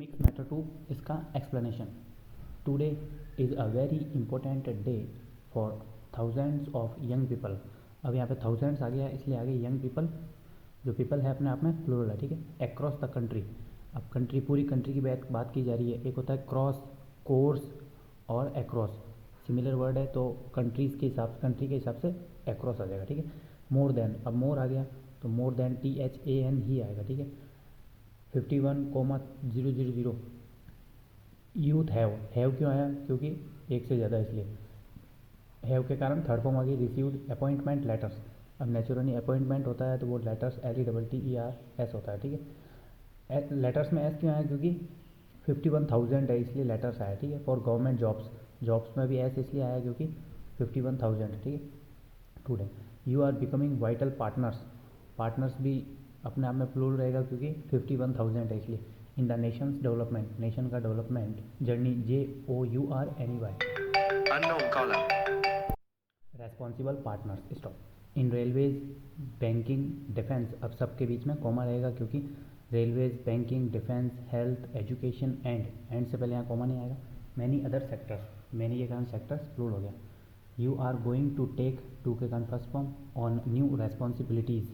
Mix matter to इसका explanation. Today is a very important day for thousands of young people. अब यहाँ पे thousands आ गया इसलिए आगे यंग पीपल, जो पीपल है अपने आप में प्लूरल है, ठीक है। अक्रॉस द कंट्री, अब कंट्री पूरी कंट्री की बात की जा रही है। एक होता है क्रॉस, कोर्स और अक्रॉस, सिमिलर वर्ड है तो कंट्रीज़ के हिसाब से, कंट्री के हिसाब से अक्रॉस आ जाएगा, ठीक है। मोर देन, अब मोर आ गया तो मोर देन THAN ही आएगा, ठीक है। 51,000 यूथ हैव क्यों आया, क्योंकि एक से ज़्यादा, इसलिए हैव के कारण थर्ड फॉर्म आ गई। रिसीव्ड अपॉइंटमेंट लेटर्स, अब नेचुरली अपॉइंटमेंट होता है तो वो लेटर्स LETTERS होता है, ठीक है। लेटर्स में एस क्यों आया, क्योंकि 51,000 है इसलिए लेटर्स आया, ठीक है। फॉर गवर्नमेंट जॉब्स, जॉब्स में भी एस इसलिए आया क्योंकि 51,000, ठीक है। Today you are becoming vital partners, partners भी अपने आप में प्लूरल रहेगा क्योंकि 51,000 है इसलिए। In the nations development, nation का development journey, JOURNEY। Unknown caller. Responsible partners, stop. In railways, banking, defence, अब सबके बीच में कॉमा रहेगा क्योंकि railways, banking, defence, health, education and से पहले यहाँ कॉमा नहीं आएगा। मैनी अदर सेक्टर्स, मैनी के कारण सेक्टर्स प्लूरल हो गया। You are going to take, to के कारण first form, on new responsibilities,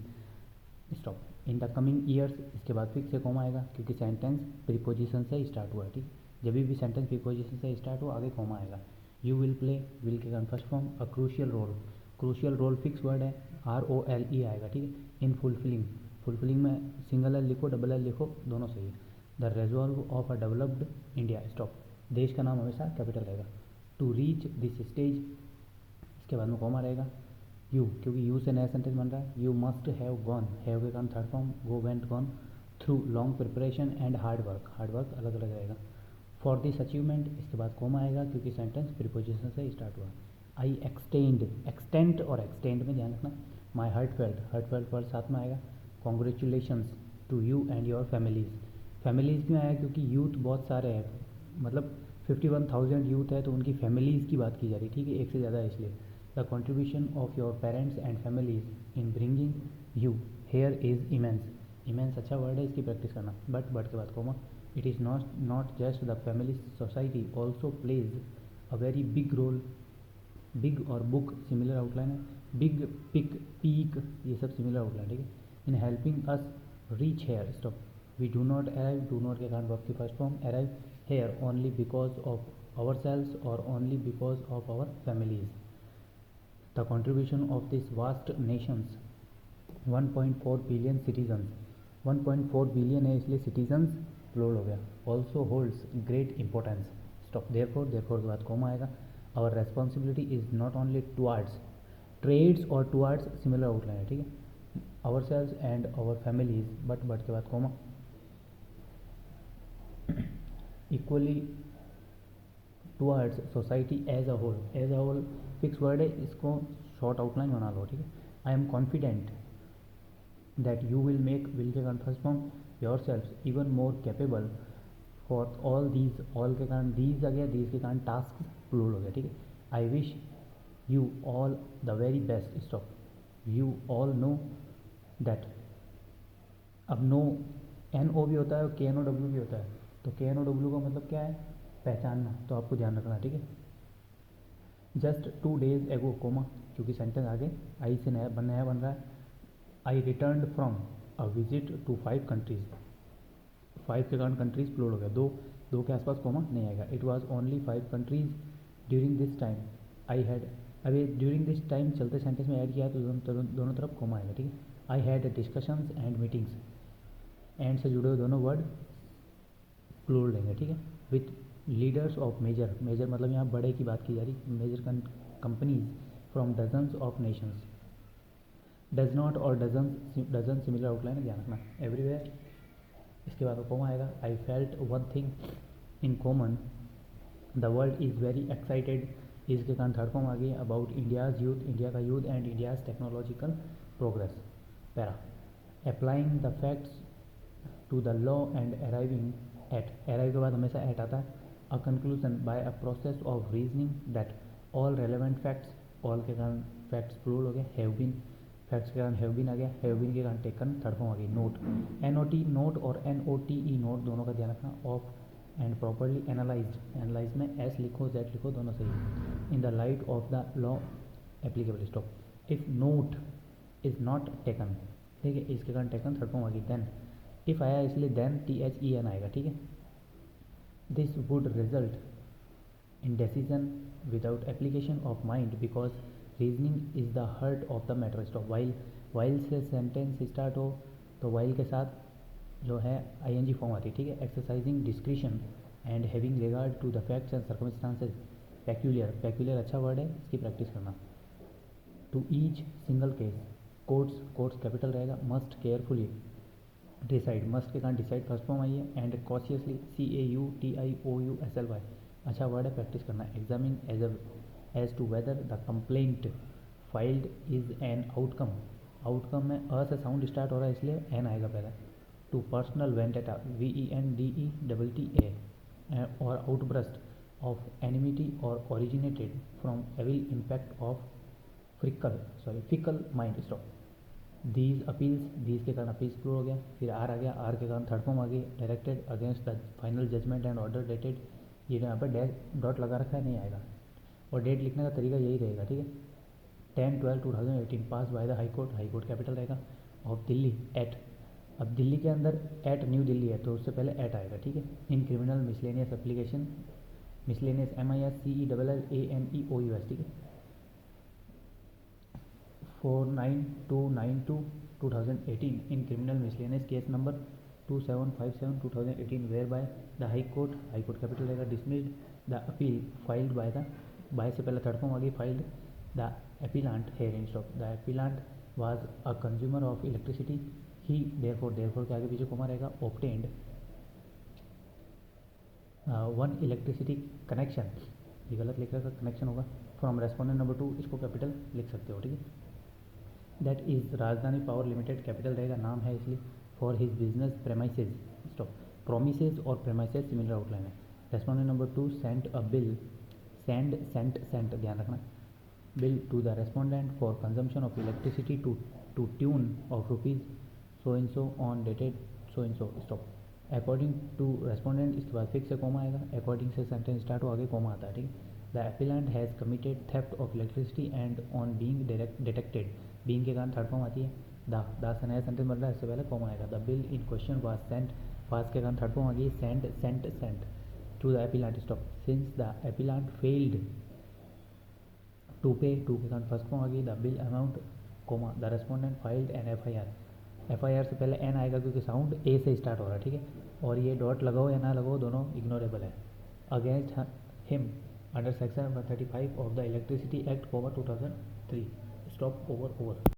stop. In the coming years, इसके बाद फिर से कॉमा आएगा क्योंकि सेंटेंस प्रीपोजिशन से स्टार्ट हुआ है, ठीक है। जब भी सेंटेंस प्रीपोजिशन से स्टार्ट हो आगे कॉमा आएगा। यू विल प्ले, विल के कारण first form, a crucial role, crucial role fix word है, ROLE आएगा, ठीक है। इन फुलफिलिंग, फुलफिलिंग में सिंगल एल लिखो, डबल एल लिखो, दोनों सही है। The resolve of a developed India, stop. देश का नाम हमेशा कैपिटल रहेगा। टू रीच दिस स्टेज, इसके बाद में कॉमा रहेगा। यू, क्योंकि यू से नया सेंटेंस बन रहा है। You must have gone, have के कारण third form, go went gone, through long preparation and hard work, hard work अलग अलग रहेगा। फॉर दिस अचीवमेंट, इसके बाद कॉमा आएगा क्योंकि सेंटेंस प्रीपोजिशन से स्टार्ट हुआ। आई एक्सटेंड, एक्सटेंट और एक्सटेंड में ध्यान रखना। माई हार्ट फेल्ट वर्ड साथ में आएगा। Congratulations to you and your families, families क्यों आया, क्योंकि यूथ बहुत सारे हैं, मतलब 51,000 यूथ है तो उनकी फैमिलीज़ की बात की जा रही है, ठीक है, एक से ज़्यादा है इसलिए। The contribution of your parents and families in bringing you here is immense, immense अच्छा वर्ड है, इसकी प्रैक्टिस करना। बट के बाद comma, it is not just the family, society also plays a very big role. Big और book similar outline है, big, pick, peak, ये सब सिमिलर आउटलाइन, ठीक है। In helping us reach here, stop. We do not arrive, do not के कारण verb की first form, arrive here only because of our selves और only because of our families. The contribution of this vast nation's, 1.4 billion citizens, 1.4 billion है इसलिए citizens plural हो गया। Also holds great importance, stop. Therefore, therefore के बाद comma आएगा। Our responsibility is not only towards, trades और towards similar outline है, ठीक है। Our selves and our families, but के बाद comma, equally towards society as a whole, as a whole fix word है, इसको शॉर्ट आउटलाइन बना लो, ठीक है। I am confident that you will make, will के कारण first form, yourself even more capable for all these, all के कारण दीज आ गया, दीज के कारण टास्क प्लूरल हो गया, ठीक है। I wish you all the very best, stop. You all know that, अब नो NO भी होता है और KNOW भी होता है, तो KNOW का मतलब क्या है, पहचानना, तो आपको ध्यान रखना, ठीक है। जस्ट 2 डेज एगो कोमा, क्योंकि सेंटेंस आगे आई से नया बन रहा है। I return from a visit to 5 countries, 5 के कारण कंट्रीज प्लूरल हो गया, दो के आसपास कोमा नहीं आएगा। It was only 5 countries during this time, I had, अभी ड्यूरिंग दिस टाइम चलते सेंटेंस में ऐड किया है तो दोनों तरफ कोमा आएगा, ठीक है। I had discussions and meetings, and से जुड़े हुए दोनों वर्ड प्लूरल लेंगे, ठीक है। With leaders of major, major मतलब यहाँ बड़े की बात की जा रही, major companies from dozens of nations. Does not और डजन सिमिलर आउटलाइन है, ध्यान रखना। एवरीवेयर, इसके बाद कॉमा आएगा। I felt one thing in common, the world is very excited, इसके कारण थर्ड फॉर्म आ गई। अबाउट इंडियाज़ यूथ, इंडिया का youth and India's technological progress. Para, applying the facts to the law and arriving at, arrive के बाद हमेशा at आता है। A conclusion by a process of reasoning that all relevant facts, all के कारण facts plural हो गए, have been facts के कारण हैव बीन आ गया, हैव बीन के कारण टेकन, थर्ड फॉर्म आ गई नोट। NOT नोट और NOTE नोट दोनों का ध्यान रखना। Of and properly analysed, analyse में एस लिखो जेड लिखो दोनों सही। In the light of the law applicable. Stop. If not is not taken, ठीक है, इसके कारण टेकन, थर्ड फॉर्म आ गई देन। इफ आया इसलिए देन THEN आएगा, ठीक है। This would result in decision without application of mind because reasoning is the heart of the matter। stop। while से sentence start हो तो while के साथ जो है ing फॉर्म आती है, ठीक है। exercising discretion and having regard to the facts and circumstances। peculiar अच्छा वर्ड है, इसकी प्रैक्टिस करना। to each single case। Courts capital रहेगा। must carefully डिसाइड, मस्ट के कारण डिसाइड फर्स्ट फॉर्म आई है। एंड कॉशियसली CAUTIOUSLY अच्छा वर्ड है, प्रैक्टिस करना। Examine as to whether the complaint filed is an outcome. Outcome में अ से साउंड स्टार्ट हो रहा है इसलिए एन आएगा पहले। टू पर्सनल वेंडेटा VENDETA और आउटब्रस्ट ऑफ एनिमिटी और originated from evil impact of fickle mind. Stop. These appeals, these के कारण अपील्स प्रूव हो गया। फिर आर आ गया, आर के कारण थर्ड फॉर्म आ गई directed against the final judgment and order dated. ये यहाँ पर डॉट लगा रखा है, नहीं आएगा। और डेट लिखने का तरीका यही रहेगा, ठीक है। 10/12/2018 passed by the high court capital रहेगा ऑफ दिल्ली एट। अब दिल्ली के अंदर एट न्यू दिल्ली है तो उससे पहले एट आएगा, ठीक है। In criminal miscellaneous application, miscellaneous MISCELLANEOUS, ठीक है। 49292/2018 in criminal miscellaneous case number 2757/2018 whereby the high court capital रहेगा dismissed the appeal filed by the, by से पहले थर्ड फॉर्म आ गई, filed the appellant herein। stop। the appellant was a consumer of electricity, he therefore के आगे पीछे coma रहेगा, obtained one electricity connection, ये गलत लिख रखा, कनेक्शन होगा, फ्रॉम रेस्पोंडेंट नंबर 2, इसको कैपिटल लिख सकते हो, ठीक है। That is Rajdhani Power Limited, capital रहेगा, नाम है इसलिए। For his business premises. Stop. Promises और प्रेमाइसेज सिमिलर आउटलाइन है। Respondent number 2 sent a bill, sent ध्यान रखना, bill to the respondent for consumption of electricity to tune of rupees so and so on dated so and so. Stop. According to respondent, इसके बाद fix से coma आएगा, according से sentence start हो आगे coma आता है, ठीक है। The appellant has committed theft of electricity and on being detected, being के कारण थर्ड फॉर्म आती है। द से नया सेंटेंस बन रहा है, इससे पहले कोमा आएगा। The bill in question was sent, was के कारण थर्ड फॉर्म आ गई, sent to the appellant. Stop. Since the appellant failed to pay, to के कारण फर्स्ट फॉर्म आ गई। The bill amount comma the respondent filed an FIR से पहले एन आएगा क्योंकि साउंड ए से स्टार्ट हो रहा है, ठीक है। और ये डॉट लगाओ या ना लगाओ दोनों इग्नोरेबल है। Against him under section 135 of the electricity act 2003। Stop. Over.